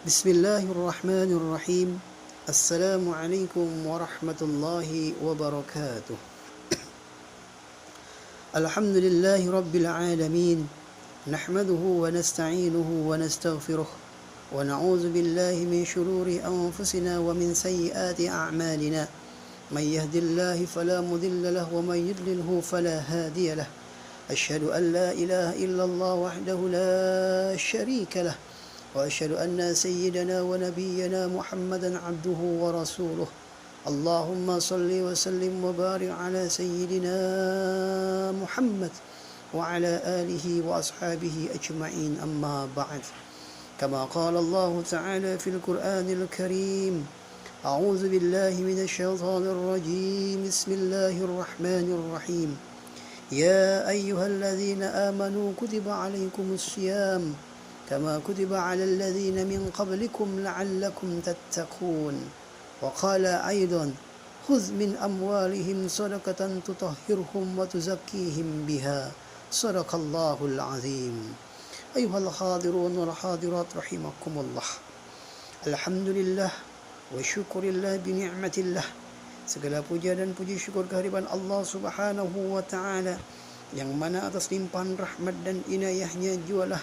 Bismillahirrahmanirrahim. Assalamualaikum warahmatullahi wabarakatuh. Alhamdulillahi rabbil alamin. Nahmaduhu wa nasta'inuhu wa nastaghfiruh. Wa na'udzu billahi min shururi anfusina wa min sayyiati a'malina. Man yahdihillahu fala mudilla lahu wa man yudlilhu fala hadiya lahu. Asyhadu an la ilaha illallah wahdahu la syarika lahu. وأشهد أن سيدنا ونبينا محمدا عبده ورسوله اللهم صل وسلم وبارك على سيدنا محمد وعلى آله وأصحابه أجمعين أما بعد كما قال الله تعالى في القرآن الكريم أعوذ بالله من الشيطان الرجيم بسم الله الرحمن الرحيم يا أيها الذين آمنوا كتب عليكم الصيام كما كتب على الذين من قبلكم لعلكم تتقون وقال أيضا خذ من أموالهم صدقة تطهرهم وتزكيهم بها صدق الله العظيم أيها الحاضرون والحاضرات رحمكم الله الحمد لله وشكر الله بنعمة الله segala puja dan puji syukur kehadiran Allah Subhanahu wa taala yang mana atas limpahan rahmat dan inayahnya jualah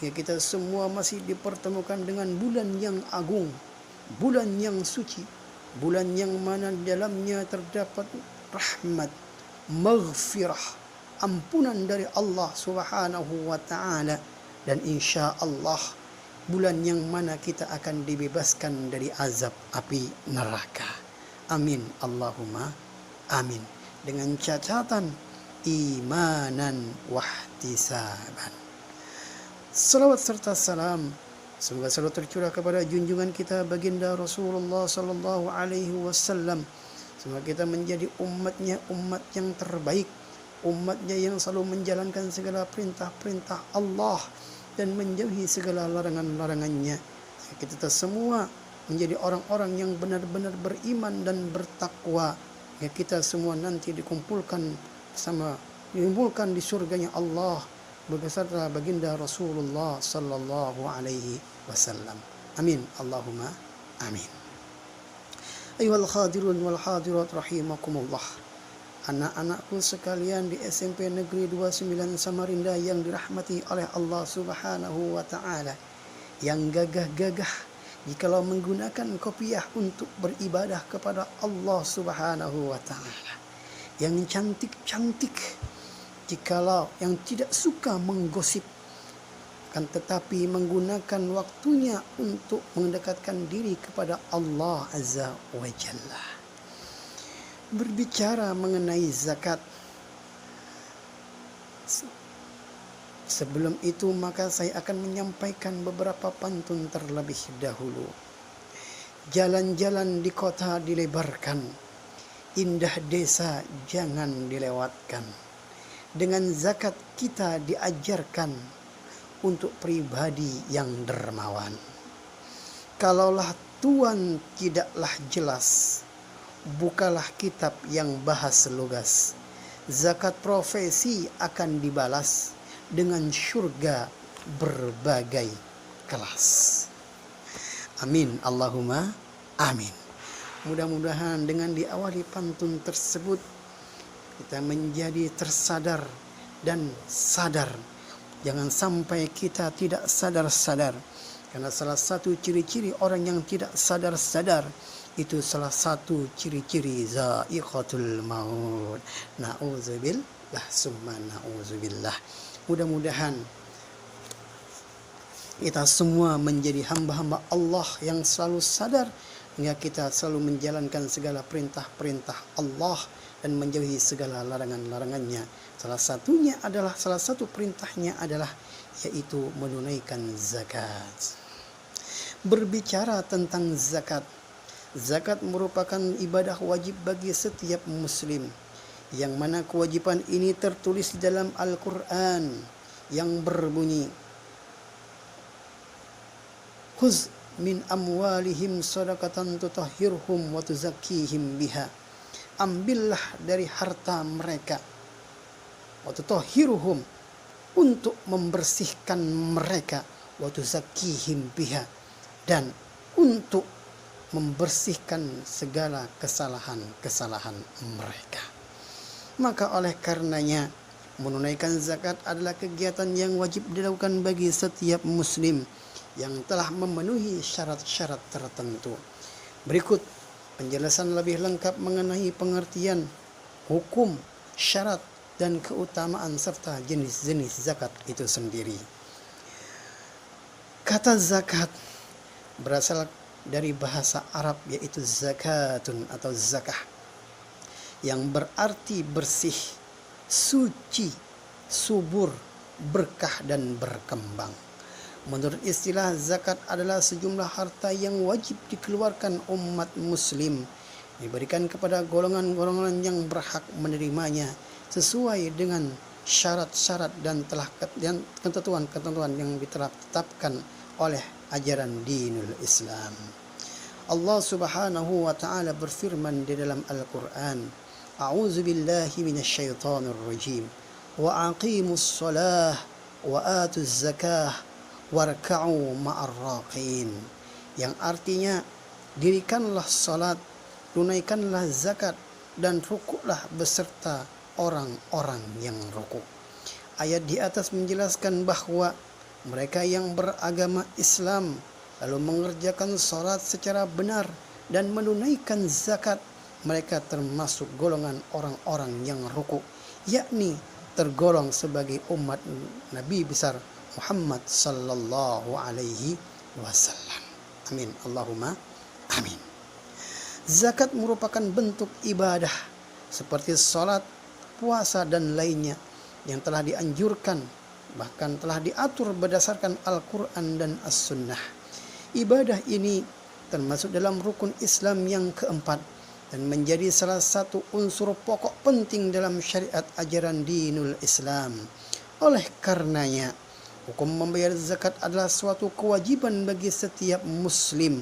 kita semua masih dipertemukan dengan bulan yang agung, bulan yang suci, bulan yang mana di dalamnya terdapat rahmat, maghfirah, ampunan dari Allah Subhanahu wa taala, dan insya Allah bulan yang mana kita akan dibebaskan dari azab api neraka. Amin Allahumma amin. Dengan catatan imanan wahtisaban. Salawat serta salam semoga selalu tercurah kepada junjungan kita baginda Rasulullah sallallahu alaihi wasallam. Semoga kita menjadi umatnya, umat yang terbaik, umatnya yang selalu menjalankan segala perintah-perintah Allah dan menjauhi segala larangan-larangannya. Kita semua menjadi orang-orang yang benar-benar beriman dan bertakwa. Ya, kita semua nanti dikumpulkan di surganya Allah beserta baginda Rasulullah sallallahu alaihi wasallam. Amin Allahumma amin. Ayyuhal hadirun wal hadirat rahimakumullah. Anak-anakku sekalian di SMP Negeri 29 Samarinda yang dirahmati oleh Allah Subhanahu wa taala, yang gagah-gagah jikalau menggunakan kopiah untuk beribadah kepada Allah Subhanahu wa taala, yang cantik-cantik jikalau yang tidak suka menggosip, kan tetapi menggunakan waktunya untuk mendekatkan diri kepada Allah Azza wa Jalla. Berbicara mengenai zakat, sebelum itu maka saya akan menyampaikan beberapa pantun terlebih dahulu. Jalan-jalan di kota dilebarkan, indah desa jangan dilewatkan. Dengan zakat kita diajarkan untuk pribadi yang dermawan. Kalaulah Tuhan tidaklah jelas, bukalah kitab yang bahas lugas. Zakat profesi akan dibalas dengan surga berbagai kelas. Amin Allahumma amin. Mudah-mudahan dengan diawali pantun tersebut kita menjadi tersadar dan sadar. Jangan sampai kita tidak sadar-sadar. Karena salah satu ciri-ciri orang yang tidak sadar-sadar itu salah satu ciri-ciri zaiqatul maut. Na'udzubillah summa na'udzubillah. Mudah-mudahan kita semua menjadi hamba-hamba Allah yang selalu sadar, hingga kita selalu menjalankan segala perintah-perintah Allah dan menjauhi segala larangan-larangannya. Salah satu perintahnya adalah yaitu menunaikan zakat. Berbicara tentang zakat, zakat merupakan ibadah wajib bagi setiap muslim, yang mana kewajiban ini tertulis di dalam Al-Quran yang berbunyi, khuz min amwalihim sadaqatan tutahhirhum wa tuzakkihim biha. Ambillah dari harta mereka, wa tutahhiruhum, untuk membersihkan mereka, wa tuzakkihim biha, dan untuk membersihkan segala kesalahan-kesalahan mereka. Maka oleh karenanya menunaikan zakat adalah kegiatan yang wajib dilakukan bagi setiap muslim yang telah memenuhi syarat-syarat tertentu. Berikut penjelasan lebih lengkap mengenai pengertian, hukum, syarat, dan keutamaan serta jenis-jenis zakat itu sendiri. Kata zakat berasal dari bahasa Arab yaitu zakatun atau zakah, yang berarti bersih, suci, subur, berkah, dan berkembang. Menurut istilah, zakat adalah sejumlah harta yang wajib dikeluarkan umat muslim, diberikan kepada golongan-golongan yang berhak menerimanya sesuai dengan syarat-syarat dan ketentuan-ketentuan yang ditetapkan oleh ajaran dinul Islam. Allah Subhanahu wa taala berfirman di dalam Al-Qur'an, A'udzu billahi minasyaitonir rajim. Wa aqimus shalah wa atuz zakah warka'u ma'ar raqin. Yang artinya, dirikanlah salat, tunaikanlah zakat, dan rukuklah beserta orang-orang yang rukuk. Ayat di atas menjelaskan bahwa mereka yang beragama Islam lalu mengerjakan salat secara benar dan menunaikan zakat, mereka termasuk golongan orang-orang yang rukuk, yakni tergolong sebagai umat Nabi besar Muhammad sallallahu alaihi wasallam. Amin. Allahumma amin. Zakat merupakan bentuk ibadah seperti salat, puasa, dan lainnya yang telah dianjurkan, bahkan telah diatur berdasarkan Al-Quran dan As-Sunnah. Ibadah ini termasuk dalam rukun Islam yang keempat dan menjadi salah satu unsur pokok penting dalam syariat ajaran dinul Islam. Oleh karenanya, hukum membayar zakat adalah suatu kewajiban bagi setiap muslim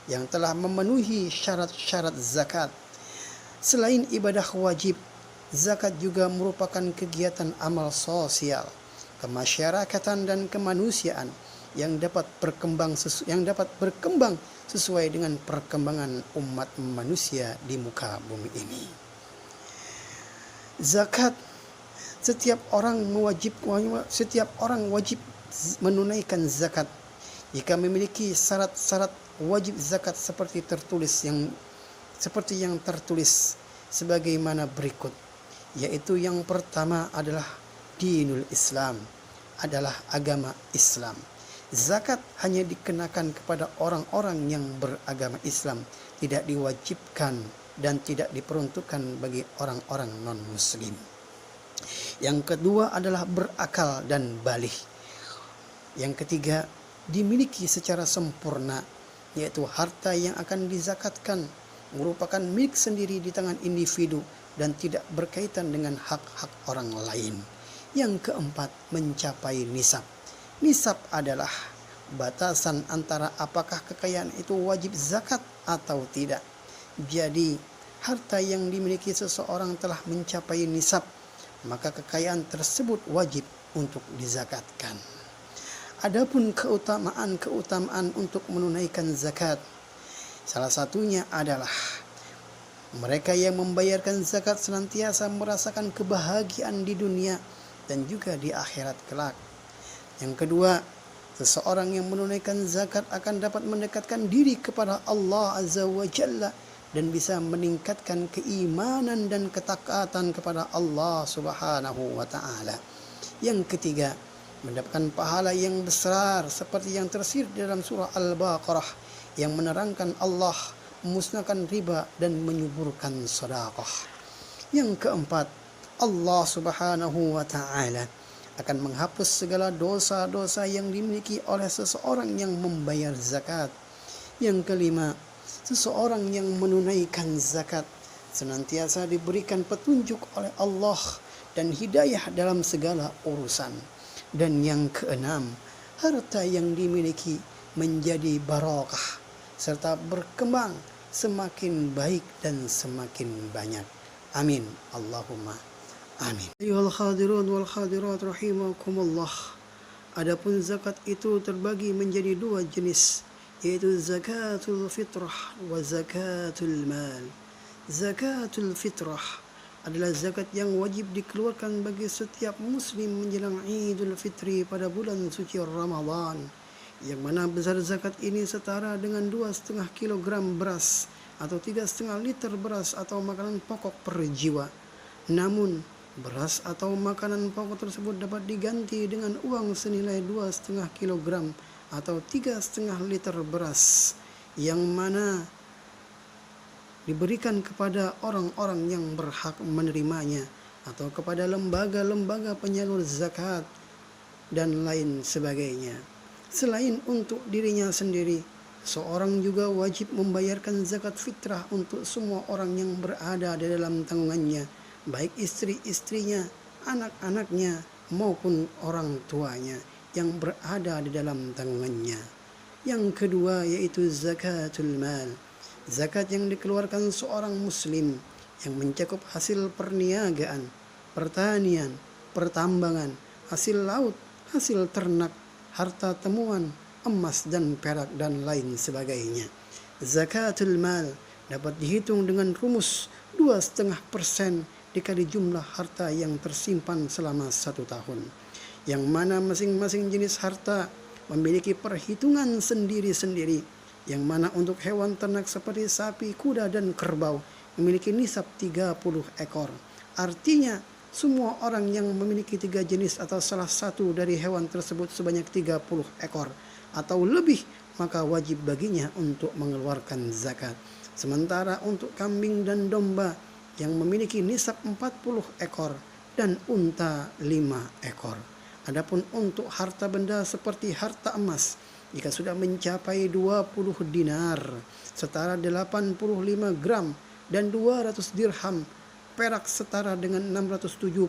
yang telah memenuhi syarat-syarat zakat. Selain ibadah wajib, zakat juga merupakan kegiatan amal sosial, kemasyarakatan, dan kemanusiaan yang dapat berkembang sesuai dengan perkembangan umat manusia di muka bumi ini. Zakat, setiap orang wajib menunaikan zakat jika memiliki syarat-syarat wajib zakat seperti yang tertulis sebagaimana berikut, yaitu yang pertama adalah dinul Islam, adalah agama Islam. Zakat hanya dikenakan kepada orang-orang yang beragama Islam, tidak diwajibkan dan tidak diperuntukkan bagi orang-orang non-muslim. Yang kedua adalah berakal dan baligh. Yang ketiga, dimiliki secara sempurna, yaitu harta yang akan dizakatkan merupakan milik sendiri di tangan individu dan tidak berkaitan dengan hak-hak orang lain. Yang keempat, mencapai nisab. Nisab adalah batasan antara apakah kekayaan itu wajib zakat atau tidak. Jadi, harta yang dimiliki seseorang telah mencapai nisab, maka kekayaan tersebut wajib untuk dizakatkan. Adapun keutamaan untuk menunaikan zakat, salah satunya adalah mereka yang membayarkan zakat senantiasa merasakan kebahagiaan di dunia dan juga di akhirat kelak. Yang kedua, seseorang yang menunaikan zakat akan dapat mendekatkan diri kepada Allah Azza wa Jalla dan bisa meningkatkan keimanan dan ketaatan kepada Allah Subhanahu wa Ta'ala. Yang ketiga, mendapatkan pahala yang besar seperti yang tersirat dalam surah Al-Baqarah yang menerangkan Allah memusnahkan riba dan menyuburkan sedekah. Yang keempat, Allah Subhanahu wa Ta'ala akan menghapus segala dosa-dosa yang dimiliki oleh seseorang yang membayar zakat. Yang kelima, seseorang yang menunaikan zakat senantiasa diberikan petunjuk oleh Allah dan hidayah dalam segala urusan. Dan yang keenam, harta yang dimiliki menjadi barakah serta berkembang semakin baik dan semakin banyak. Amin. Allahumma amin. Ayuhal khadirun wal khadirat rahimakumullah. Adapun zakat itu terbagi menjadi dua jenis, yaitu zakatul fitrah wa zakatul mal. Zakatul fitrah adalah zakat yang wajib dikeluarkan bagi setiap muslim menjelang Idul Fitri pada bulan suci Ramadan, yang mana besar zakat ini setara dengan 2,5 kilogram beras atau 3,5 liter beras atau makanan pokok per jiwa. Namun beras atau makanan pokok tersebut dapat diganti dengan uang senilai 2,5 kilogram atau 3,5 liter beras, yang mana diberikan kepada orang-orang yang berhak menerimanya atau kepada lembaga-lembaga penyalur zakat dan lain sebagainya. Selain untuk dirinya sendiri, seorang juga wajib membayarkan zakat fitrah untuk semua orang yang berada di dalam tanggungannya, baik istri-istrinya, anak-anaknya maupun orang tuanya yang berada di dalam tanggungannya. Yang kedua yaitu zakatul mal. Zakat yang dikeluarkan seorang muslim yang mencakup hasil perniagaan, pertanian, pertambangan, hasil laut, hasil ternak, harta temuan, emas dan perak dan lain sebagainya. Zakatul mal dapat dihitung dengan rumus 2,5% dikali jumlah harta yang tersimpan selama 1 tahun, yang mana masing-masing jenis harta memiliki perhitungan sendiri-sendiri, yang mana untuk hewan ternak seperti sapi, kuda, dan kerbau memiliki nisab 30 ekor. Artinya, semua orang yang memiliki 3 jenis atau salah satu dari hewan tersebut sebanyak 30 ekor atau lebih, maka wajib baginya untuk mengeluarkan zakat. Sementara untuk kambing dan domba yang memiliki nisab 40 ekor dan unta 5 ekor. Adapun untuk harta benda seperti harta emas, jika sudah mencapai 20 dinar setara 85 gram dan 200 dirham perak setara dengan 672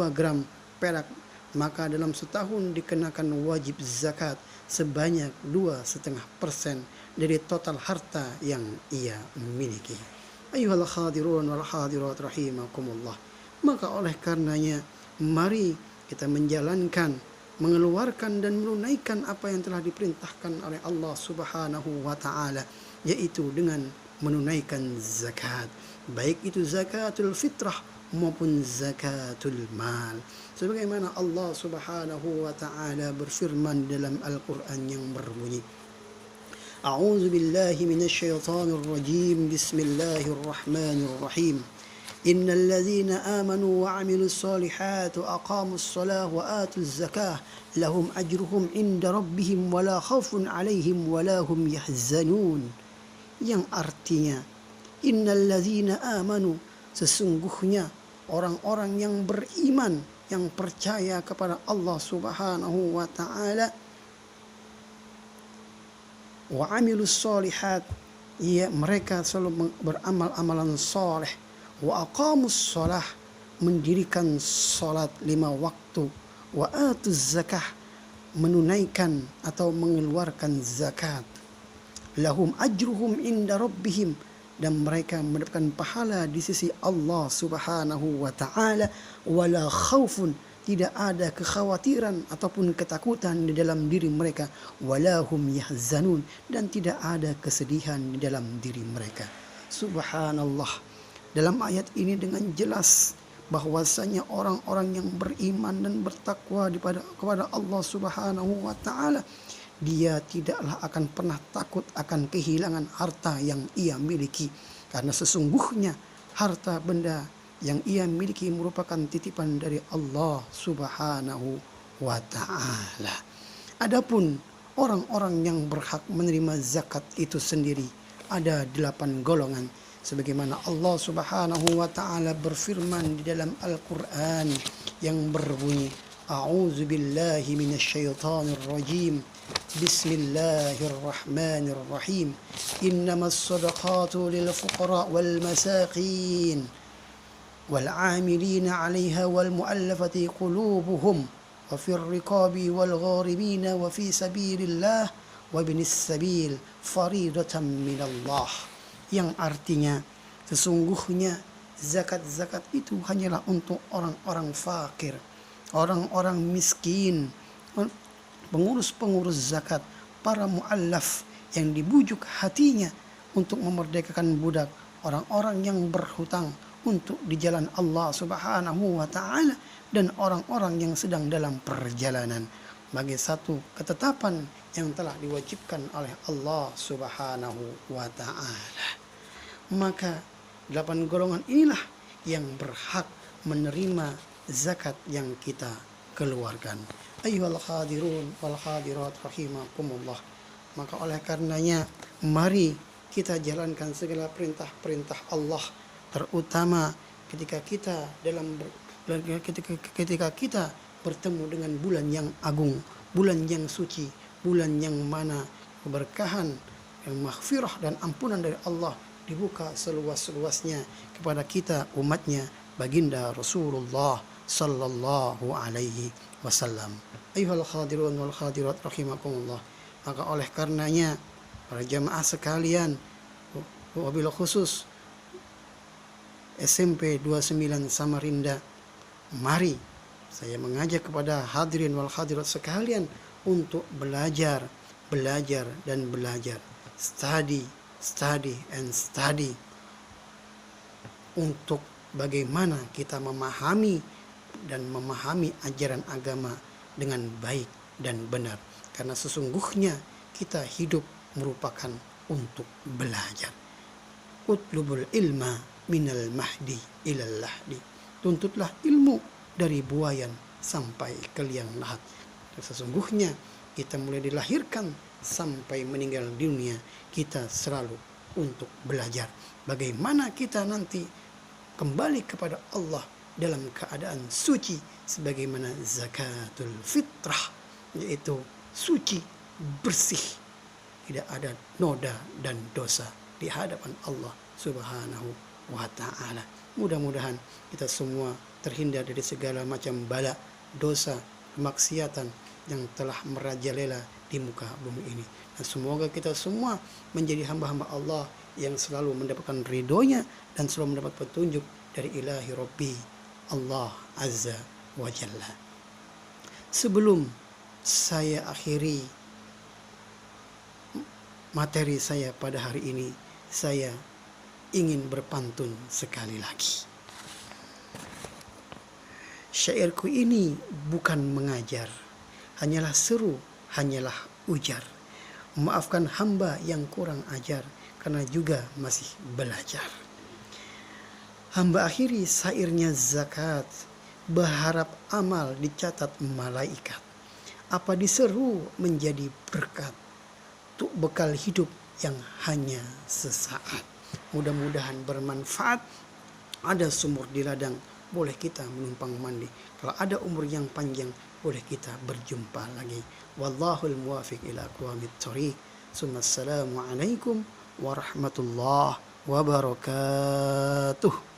gram perak, maka dalam setahun dikenakan wajib zakat sebanyak 2,5% dari total harta yang ia miliki. Ayuhal khadirun wal hadirat rahimakumullah. Maka oleh karenanya, mari kita mengeluarkan dan menunaikan apa yang telah diperintahkan oleh Allah Subhanahu wa taala, yaitu dengan menunaikan zakat, baik itu zakatul fitrah maupun zakatul mal. Sebagaimana Allah Subhanahu wa taala berfirman dalam Al-Qur'an yang berbunyi, A'udzu billahi minasyaitonir rajim. Bismillahirrahmanirrahim. Innal ladzina amanu wa 'amilus solihati wa aqamus shalah wa atuz zakah lahum ajruhum 'inda rabbihim wala khaufun 'alaihim wala hum yahzanun. Yang artinya, innal ladzina amanu, sesungguhnya orang-orang yang beriman, yang percaya kepada Allah Subhanahu wa taala, wa 'amilus solihat, ya mereka selalu beramal amalan soleh, wa aqamus shalah, mendirikan salat 5 waktu, wa atuz zakah, menunaikan atau mengeluarkan zakat, lahum ajruhum inda rabbihim, dan mereka mendapatkan pahala di sisi Allah Subhanahu wa taala, wala khaufun, tidak ada kekhawatiran ataupun ketakutan di dalam diri mereka, wala hum yahzanun, dan tidak ada kesedihan di dalam diri mereka. Subhanallah. Dalam ayat ini dengan jelas bahwasanya orang-orang yang beriman dan bertakwa kepada Allah Subhanahu wa taala, dia tidaklah akan pernah takut akan kehilangan harta yang ia miliki, karena sesungguhnya harta benda yang ia miliki merupakan titipan dari Allah Subhanahu wa taala. Adapun orang-orang yang berhak menerima zakat itu sendiri ada 8 golongan, sebagaimana Allah Subhanahu wa taala berfirman di dalam Al-Qur'an yang berbunyi, A'udzu billahi minasyaitonir rajim. Bismillahirrahmanirrahim. Innamas shadaqatu lil fuqara wal masakin wal 'amilina 'alaiha wal mu'allafati qulubuhum wa fir riqabi wal gharibina wa fi sabilillah wa ibnis sabil faridatan minallah. Yang artinya, sesungguhnya zakat-zakat itu hanyalah untuk orang-orang fakir, orang-orang miskin, pengurus-pengurus zakat, para mu'allaf yang dibujuk hatinya untuk memerdekakan budak, orang-orang yang berhutang untuk di jalan Allah Subhanahu wa taala, dan orang-orang yang sedang dalam perjalanan, bagi satu ketetapan yang telah diwajibkan oleh Allah Subhanahu wa taala. Maka 8 golongan inilah yang berhak menerima zakat yang kita keluarkan. Ayyuhal hadirun wal hadirat rahimakumullah. Maka oleh karenanya mari kita jalankan segala perintah-perintah Allah, terutama ketika kita ketika kita bertemu dengan bulan yang agung, bulan yang suci, bulan yang mana keberkahan, maghfirah dan ampunan dari Allah dibuka seluas-luasnya kepada kita umatnya baginda Rasulullah sallallahu alaihi wasallam. Ayyuhal hadirun wal hadirat rahimakumullah. Maka oleh karenanya para jamaah sekalian, wabil khusus SMP 29 Samarinda, mari saya mengajak kepada hadirin wal hadirat sekalian untuk belajar dan belajar, study and study, untuk bagaimana kita memahami ajaran agama dengan baik dan benar. Karena sesungguhnya kita hidup merupakan untuk belajar. Utlubul ilma minal mahdi ilal lahdi. Tuntutlah ilmu dari buayan sampai ke liang lahat. Sesungguhnya kita mulai dilahirkan sampai meninggal dunia, kita selalu untuk belajar bagaimana kita nanti kembali kepada Allah dalam keadaan suci, sebagaimana zakatul fitrah, yaitu suci, bersih, tidak ada noda dan dosa di hadapan Allah Subhanahu wa taala. Mudah-mudahan kita semua terhindar dari segala macam bala, dosa, kemaksiatan yang telah merajalela di muka bumi ini. Dan semoga kita semua menjadi hamba-hamba Allah yang selalu mendapatkan ridhonya dan selalu mendapat petunjuk dari ilahi Rabbi Allah Azza wa Jalla. Sebelum saya akhiri materi saya pada hari ini, saya ingin berpantun sekali lagi. Syairku ini bukan mengajar, hanyalah seru, hanyalah ujar. Maafkan hamba yang kurang ajar, karena juga masih belajar. Hamba akhiri syairnya zakat, berharap amal dicatat malaikat. Apa diseru menjadi berkat, untuk bekal hidup yang hanya sesaat. Mudah-mudahan bermanfaat. Ada sumur di ladang, boleh kita menumpang mandi. Kalau ada umur yang panjang, boleh kita berjumpa lagi. Wallahul muwafiq ila aqwamit thoriq. Assalamualaikum warahmatullahi wabarakatuh.